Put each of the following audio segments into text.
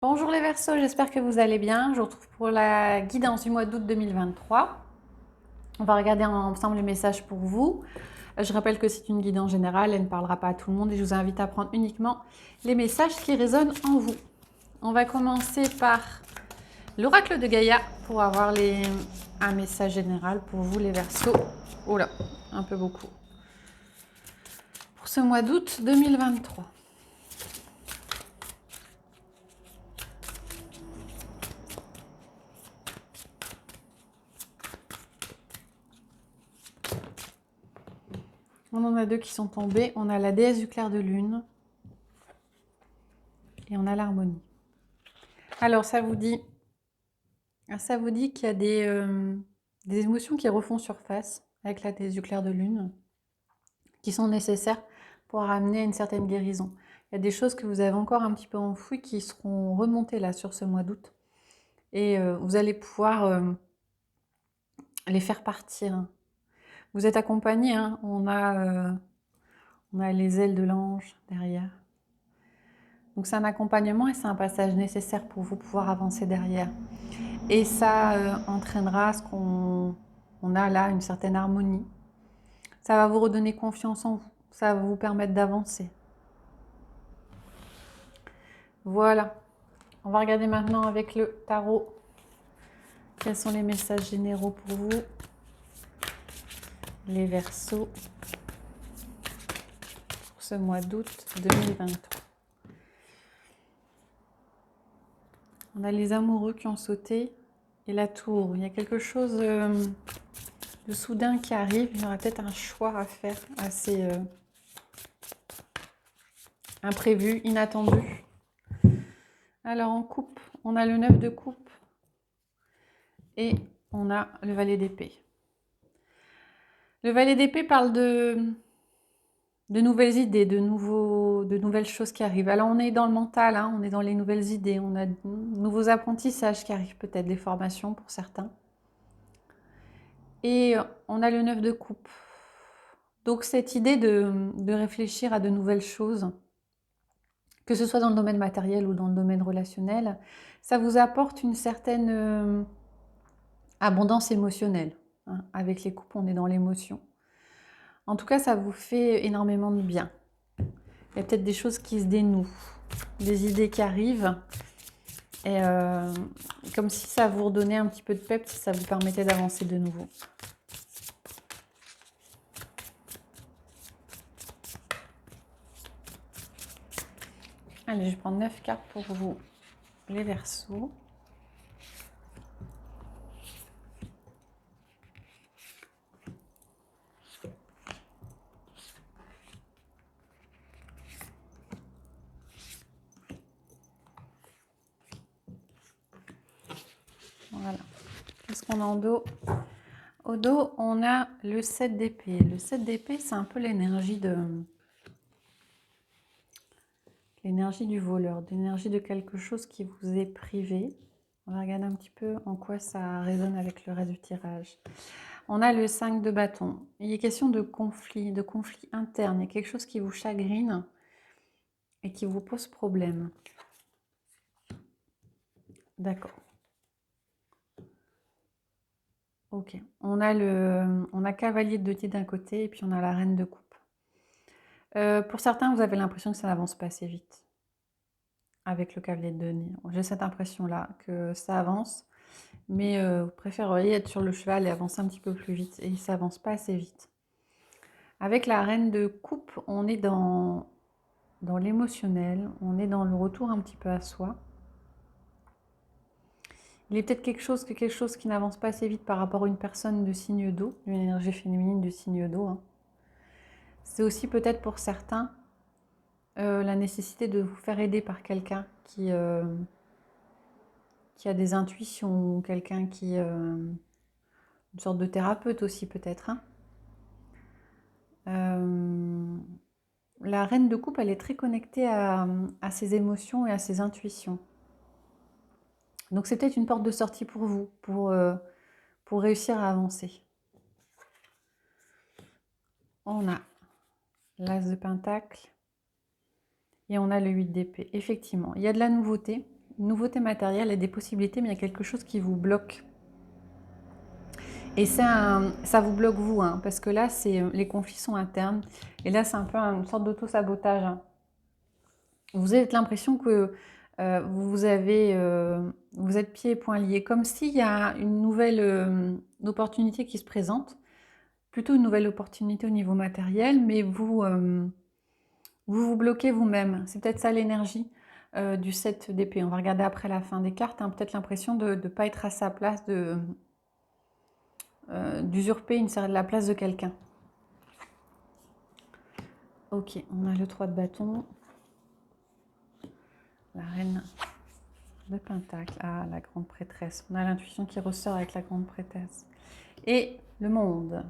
Bonjour les Verseaux, j'espère que vous allez bien. Je vous retrouve pour la guidance du mois d'août 2023. On va regarder ensemble les messages pour vous. Je rappelle que c'est une guidance générale, elle ne parlera pas à tout le monde et je vous invite à prendre uniquement les messages qui résonnent en vous. On va commencer par l'oracle de Gaïa pour avoir un message général pour vous les Verseaux. Oh là, un peu beaucoup. Pour ce mois d'août 2023. On en a deux qui sont tombés. On a la déesse du clair de lune et on a l'harmonie. Alors, ça vous dit qu'il y a des émotions qui refont surface avec la déesse du clair de lune, qui sont nécessaires pour amener à une certaine guérison. Il y a des choses que vous avez encore un petit peu enfouies qui seront remontées là sur ce mois d'août. Et vous allez pouvoir les faire partir. Vous êtes accompagné, hein, on a les ailes de l'ange derrière. Donc c'est un accompagnement et c'est un passage nécessaire pour vous pouvoir avancer derrière. Et ça entraînera ce qu'on a là, une certaine harmonie. Ça va vous redonner confiance en vous. Ça va vous permettre d'avancer. Voilà. On va regarder maintenant avec le tarot. Quels sont les messages généraux pour vous, les Verseaux, pour ce mois d'août 2023. On a les amoureux qui ont sauté et la tour. Il y a quelque chose de soudain qui arrive. Il y aura peut-être un choix à faire assez imprévu, inattendu. Alors en coupe, on a le 9 de coupe et on a le valet d'épée. Le valet d'épée parle de nouvelles idées, de nouvelles choses qui arrivent. Alors on est dans le mental, hein, on est dans les nouvelles idées, on a de nouveaux apprentissages qui arrivent, peut-être des formations pour certains. Et on a le 9 de coupe. Donc cette idée de réfléchir à de nouvelles choses, que ce soit dans le domaine matériel ou dans le domaine relationnel, ça vous apporte une certaine abondance émotionnelle. Hein. Avec les coupes, on est dans l'émotion. En tout cas, ça vous fait énormément de bien. Il y a peut-être des choses qui se dénouent, des idées qui arrivent, et comme si ça vous redonnait un petit peu de peps, si ça vous permettait d'avancer de nouveau. Allez, je prends 9 cartes pour vous, les Verseaux. Voilà. Qu'est-ce qu'on a en dos? Au dos, on a le 7 d'épée. Le 7 d'épée, c'est un peu l'énergie du voleur, l'énergie de quelque chose qui vous est privé. On va regarder un petit peu en quoi ça résonne avec le reste du tirage. On a le 5 de bâton. Il est question de conflit interne. Il y a quelque chose qui vous chagrine et qui vous pose problème. D'accord. Ok. On a cavalier de denier d'un côté et puis on a la reine de coupe. Pour certains, vous avez l'impression que ça n'avance pas assez vite avec le cavalier de denier. J'ai cette impression-là, que ça avance, mais vous préféreriez être sur le cheval et avancer un petit peu plus vite, et ça avance pas assez vite. Avec la reine de coupe, on est dans l'émotionnel, on est dans le retour un petit peu à soi. Il est peut-être quelque chose qui n'avance pas assez vite par rapport à une personne de signe d'eau, une énergie féminine de signe d'eau. Hein. C'est aussi peut-être pour certains la nécessité de vous faire aider par quelqu'un qui a des intuitions, quelqu'un qui... une sorte de thérapeute aussi peut-être. Hein. La reine de coupe, elle est très connectée à ses émotions et à ses intuitions. Donc c'est peut-être une porte de sortie pour vous, pour réussir à avancer. On a l'as de pentacle et on a le 8 d'épée. Effectivement, il y a de la nouveauté, une nouveauté matérielle et des possibilités, mais il y a quelque chose qui vous bloque. Et ça vous bloque vous, hein, parce que là, les conflits sont internes. Et là, c'est un peu une sorte d'auto-sabotage, hein. Vous avez l'impression que vous êtes pieds et poings liés, comme s'il y a une nouvelle opportunité qui se présente, plutôt une nouvelle opportunité au niveau matériel, mais vous bloquez vous-même. C'est peut-être ça l'énergie du 7 d'épée. On va regarder après la fin des cartes, hein, peut-être l'impression de ne pas être à sa place, d'usurper la place de quelqu'un. Ok, on a le 3 de bâton, la reine de pentacle, ah, la grande prêtresse. On a l'intuition qui ressort avec la grande prêtresse. Et le monde.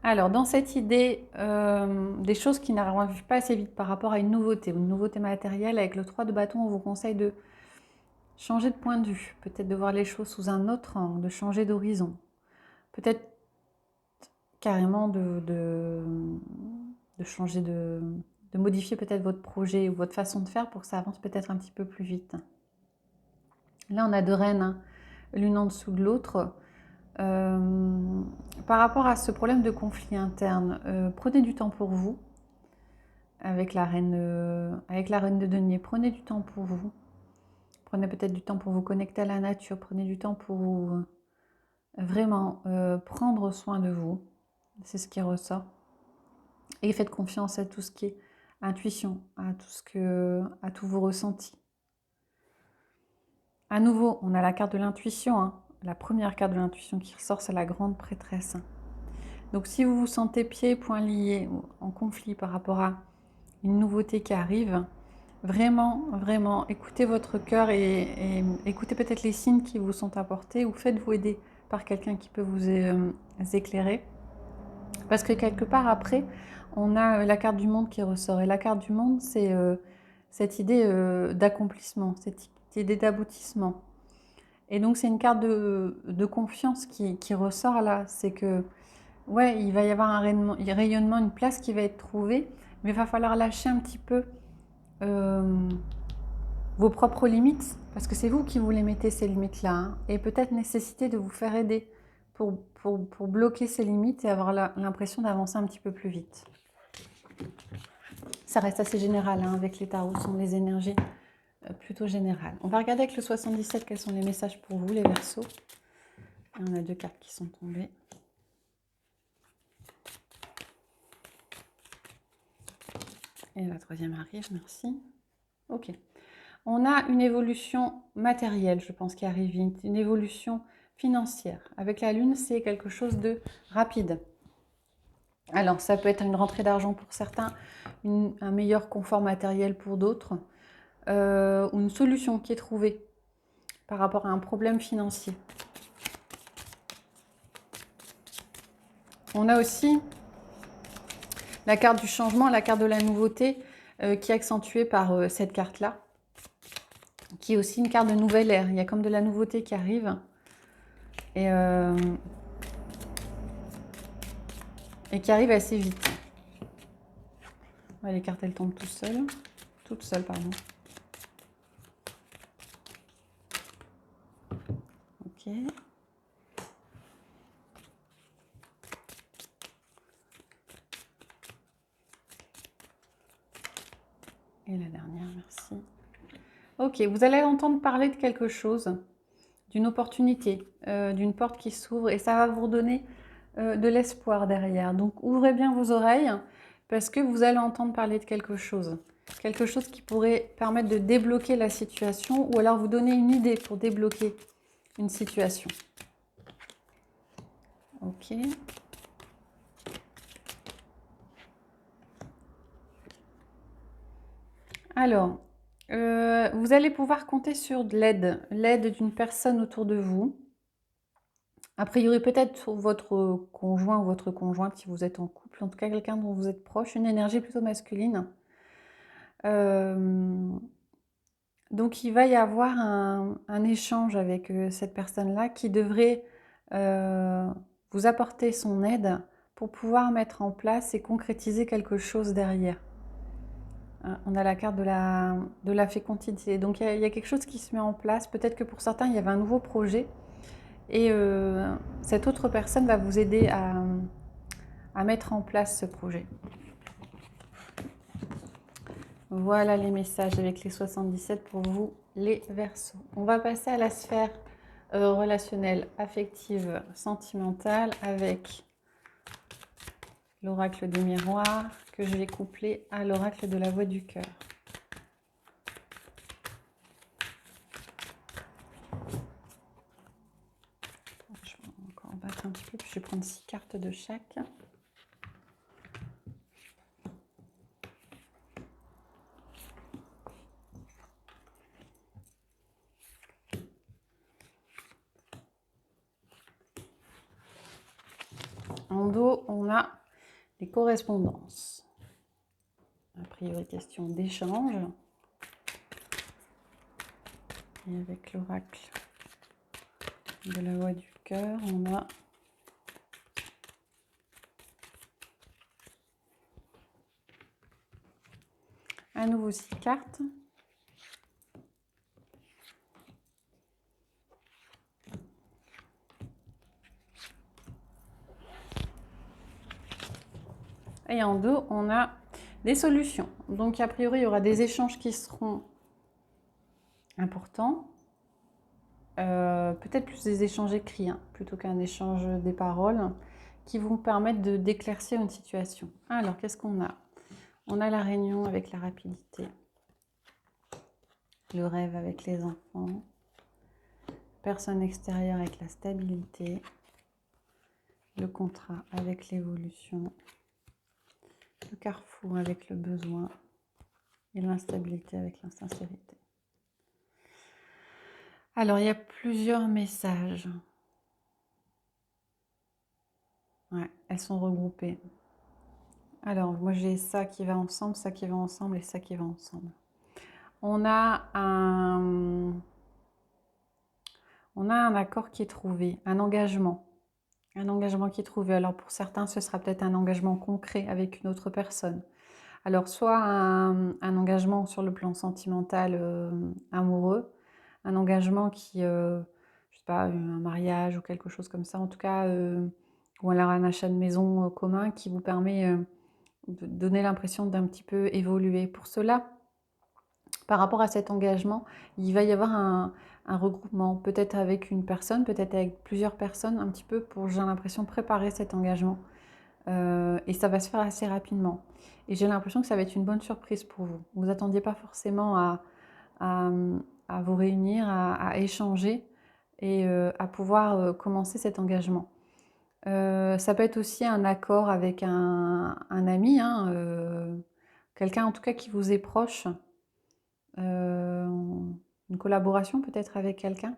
Alors, dans cette idée, des choses qui n'arrivent pas assez vite par rapport à une nouveauté matérielle, avec le 3 de bâton, on vous conseille de changer de point de vue, peut-être de voir les choses sous un autre angle, de changer d'horizon, peut-être carrément de changer de modifier peut-être votre projet ou votre façon de faire pour que ça avance peut-être un petit peu plus vite. Là, on a deux reines, hein, l'une en dessous de l'autre. Par rapport à ce problème de conflit interne, prenez du temps pour vous. Avec la reine de denier, prenez du temps pour vous. Prenez peut-être du temps pour vous connecter à la nature. Prenez du temps pour vous vraiment prendre soin de vous. C'est ce qui ressort. Et faites confiance à tout ce qui est intuition, à tous vos ressentis. À nouveau, on a la carte de l'intuition, hein. La première carte de l'intuition qui ressort, c'est la grande prêtresse. Donc si vous vous sentez pieds et poings liés, en conflit par rapport à une nouveauté qui arrive, vraiment, vraiment, écoutez votre cœur et écoutez peut-être les signes qui vous sont apportés ou faites-vous aider par quelqu'un qui peut vous éclairer. Parce que quelque part après, on a la carte du monde qui ressort. Et la carte du monde, c'est cette idée d'accomplissement, cette idée d'aboutissement. Et donc c'est une carte de confiance qui ressort là. C'est que, ouais, il va y avoir un rayonnement, une place qui va être trouvée, mais il va falloir lâcher un petit peu vos propres limites, parce que c'est vous qui vous les mettez ces limites-là, hein, et peut-être nécessiter de vous faire aider pour bloquer ces limites et avoir l'impression d'avancer un petit peu plus vite. Ça reste assez général, hein, avec les tarots, ce sont les énergies plutôt générales. On va regarder avec le 77 quels sont les messages pour vous, les Verseaux. Et on a deux cartes qui sont tombées. Et la troisième arrive, merci. Ok. On a une évolution matérielle, je pense, qui arrive vite, une évolution financière. Avec la Lune, c'est quelque chose de rapide. Alors, ça peut être une rentrée d'argent pour certains, un meilleur confort matériel pour d'autres, ou une solution qui est trouvée par rapport à un problème financier. On a aussi la carte du changement, la carte de la nouveauté, qui est accentuée par cette carte-là, qui est aussi une carte de nouvelle ère. Il y a comme de la nouveauté qui arrive. Et qui arrive assez vite. Ouais, les cartes, elles tombent toutes seules, pardon. Ok. Et la dernière, merci. Ok, vous allez entendre parler de quelque chose, d'une opportunité, d'une porte qui s'ouvre, et ça va vous redonner de l'espoir derrière. Donc ouvrez bien vos oreilles, parce que vous allez entendre parler de quelque chose qui pourrait permettre de débloquer la situation, ou alors vous donner une idée pour débloquer une situation. Ok. Alors, vous allez pouvoir compter sur de l'aide d'une personne autour de vous. A priori, peut-être sur votre conjoint ou votre conjointe si vous êtes en couple, en tout cas quelqu'un dont vous êtes proche, une énergie plutôt masculine. Donc, il va y avoir un échange avec cette personne-là qui devrait vous apporter son aide pour pouvoir mettre en place et concrétiser quelque chose derrière. On a la carte de la fécondité. Donc il y a quelque chose qui se met en place. Peut-être que pour certains, il y avait un nouveau projet. Et cette autre personne va vous aider à mettre en place ce projet. Voilà les messages avec les 77 pour vous, les Verseaux. On va passer à la sphère relationnelle, affective, sentimentale avec l'oracle des miroirs que je vais coupler à l'oracle de la voix du cœur. Je vais encore battre un petit peu, puis je vais prendre 6 cartes de chaque. En dos, on a les correspondances. A priori, question d'échange. Et avec l'oracle de la voix du cœur, on a à nouveau 6 cartes. Et en dos, on a des solutions. Donc, a priori, il y aura des échanges qui seront importants. Peut-être plus des échanges écrits, hein, plutôt qu'un échange des paroles, qui vont permettre d'éclaircir une situation. Alors, qu'est-ce qu'on a? On a la réunion avec la rapidité, le rêve avec les enfants, personne extérieure avec la stabilité, le contrat avec l'évolution, le carrefour avec le besoin et l'instabilité avec l'insincérité. Alors, il y a plusieurs messages. Ouais, elles sont regroupées. Alors, moi j'ai ça qui va ensemble, ça qui va ensemble et ça qui va ensemble. On a un accord qui est trouvé, un engagement qui est trouvé. Alors pour certains, ce sera peut-être un engagement concret avec une autre personne. Alors soit un engagement sur le plan sentimental amoureux, un engagement qui, je sais pas, un mariage ou quelque chose comme ça, en tout cas, ou alors un achat de maison commun qui vous permet de donner l'impression d'un petit peu évoluer. Pour cela, par rapport à cet engagement, il va y avoir un regroupement, peut-être avec une personne, peut-être avec plusieurs personnes, un petit peu pour, j'ai l'impression, préparer cet engagement. Et ça va se faire assez rapidement. Et j'ai l'impression que ça va être une bonne surprise pour vous. Vous n'attendiez pas forcément à vous réunir, à échanger et à pouvoir commencer cet engagement. Ça peut être aussi un accord avec un ami, hein, quelqu'un en tout cas qui vous est proche, une collaboration peut-être avec quelqu'un.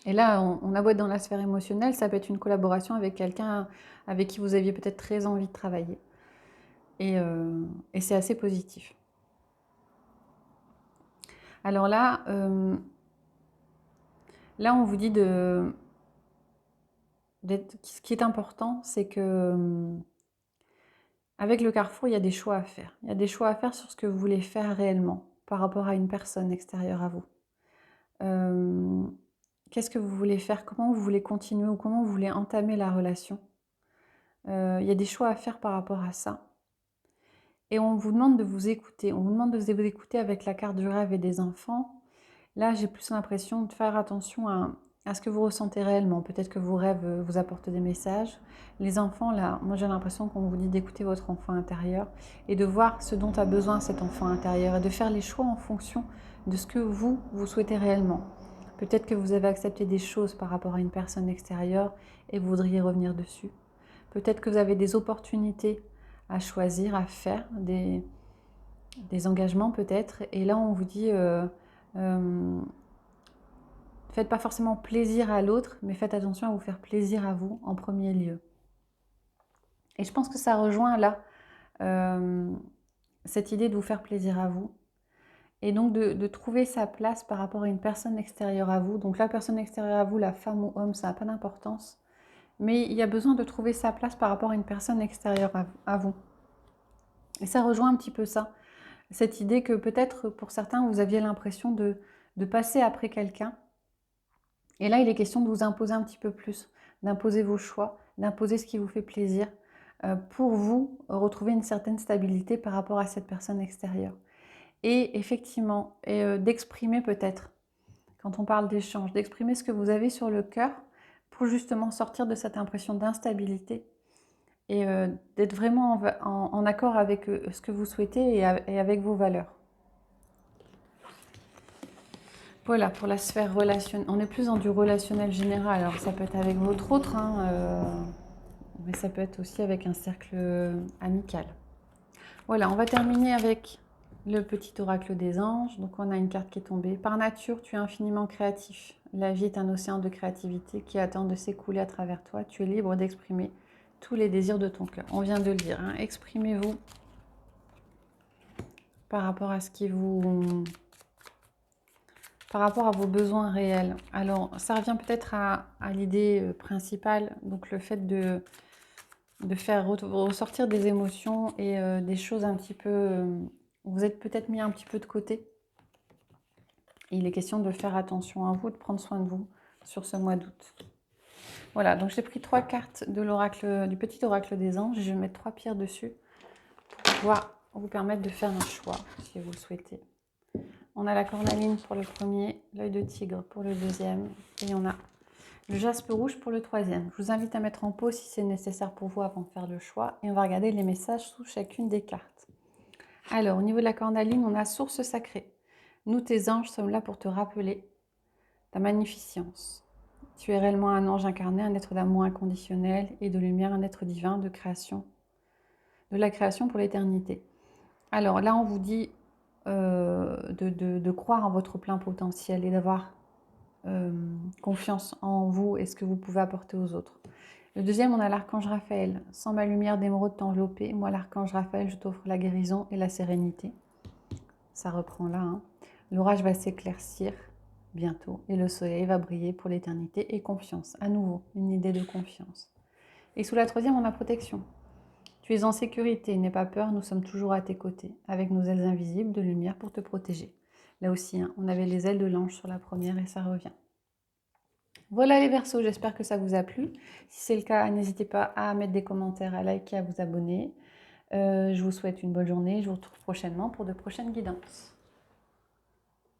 Et là, on a beau être dans la sphère émotionnelle, ça peut être une collaboration avec quelqu'un avec qui vous aviez peut-être très envie de travailler. Et c'est assez positif. Alors là, on vous dit ce qui est important, c'est que avec le carrefour, il y a des choix à faire. Il y a des choix à faire sur ce que vous voulez faire réellement par rapport à une personne extérieure à vous. Qu'est-ce que vous voulez faire? Comment vous voulez continuer ou comment vous voulez entamer la relation? Il y a des choix à faire par rapport à ça. Et on vous demande de vous écouter. On vous demande de vous écouter avec la carte du rêve et des enfants. Là, j'ai plus l'impression de faire attention à ce que vous ressentez réellement. Peut-être que vos rêves vous apportent des messages. Les enfants, là, moi j'ai l'impression qu'on vous dit d'écouter votre enfant intérieur et de voir ce dont a besoin cet enfant intérieur et de faire les choix en fonction de ce que vous souhaitez réellement. Peut-être que vous avez accepté des choses par rapport à une personne extérieure et vous voudriez revenir dessus. Peut-être que vous avez des opportunités à choisir, à faire, des engagements peut-être. Et là, on vous dit, faites pas forcément plaisir à l'autre, mais faites attention à vous faire plaisir à vous en premier lieu. Et je pense que ça rejoint là cette idée de vous faire plaisir à vous. Et donc de trouver sa place par rapport à une personne extérieure à vous. Donc la personne extérieure à vous, la femme ou homme, ça n'a pas d'importance. Mais il y a besoin de trouver sa place par rapport à une personne extérieure à vous. Et ça rejoint un petit peu ça, cette idée que peut-être pour certains, vous aviez l'impression de passer après quelqu'un. Et là, il est question de vous imposer un petit peu plus, d'imposer vos choix, d'imposer ce qui vous fait plaisir, pour vous retrouver une certaine stabilité par rapport à cette personne extérieure. Et effectivement, d'exprimer peut-être, quand on parle d'échange, d'exprimer ce que vous avez sur le cœur pour justement sortir de cette impression d'instabilité et d'être vraiment en accord avec ce que vous souhaitez et avec vos valeurs. Voilà, pour la sphère relationnelle. On est plus dans du relationnel général. Alors, ça peut être avec votre autre, hein, mais ça peut être aussi avec un cercle amical. Voilà, on va terminer avec le petit oracle des anges. Donc, on a une carte qui est tombée. Par nature, tu es infiniment créatif. La vie est un océan de créativité qui attend de s'écouler à travers toi. Tu es libre d'exprimer tous les désirs de ton cœur. On vient de le dire, hein. Exprimez-vous par rapport à ce qui vous... par rapport à vos besoins réels. Alors, ça revient peut-être à l'idée principale, donc le fait de faire ressortir des émotions et des choses un petit peu... vous êtes peut-être mis un petit peu de côté. Il est question de faire attention à vous, de prendre soin de vous sur ce mois d'août. Voilà, donc j'ai pris 3 cartes de l'oracle, du petit oracle des anges. Je vais mettre 3 pierres dessus pour pouvoir vous permettre de faire un choix si vous le souhaitez. On a la cornaline pour le premier, l'œil de tigre pour le deuxième et on a le jaspe rouge pour le troisième. Je vous invite à mettre en pause si c'est nécessaire pour vous avant de faire le choix et on va regarder les messages sous chacune des cartes. Alors, au niveau de la cornaline, on a source sacrée. Nous, tes anges, sommes là pour te rappeler ta magnificence. Tu es réellement un ange incarné, un être d'amour inconditionnel et de lumière, un être divin de création, de la création pour l'éternité. Alors là, on vous dit de croire en votre plein potentiel et d'avoir confiance en vous et ce que vous pouvez apporter aux autres. Le deuxième, on a l'archange Raphaël. Sans ma lumière d'émeraude t'envelopper, moi l'archange Raphaël, je t'offre la guérison et la sérénité. Ça reprend là. Hein. L'orage va s'éclaircir bientôt et le soleil va briller pour l'éternité et confiance. À nouveau, une idée de confiance. Et sous la troisième, on a protection. Tu es en sécurité, n'aie pas peur, nous sommes toujours à tes côtés, avec nos ailes invisibles de lumière pour te protéger. Là aussi, hein, on avait les ailes de l'ange sur la première et ça revient. Voilà les Verseaux, j'espère que ça vous a plu. Si c'est le cas, n'hésitez pas à mettre des commentaires, à liker, à vous abonner. Je vous souhaite une bonne journée, je vous retrouve prochainement pour de prochaines guidances.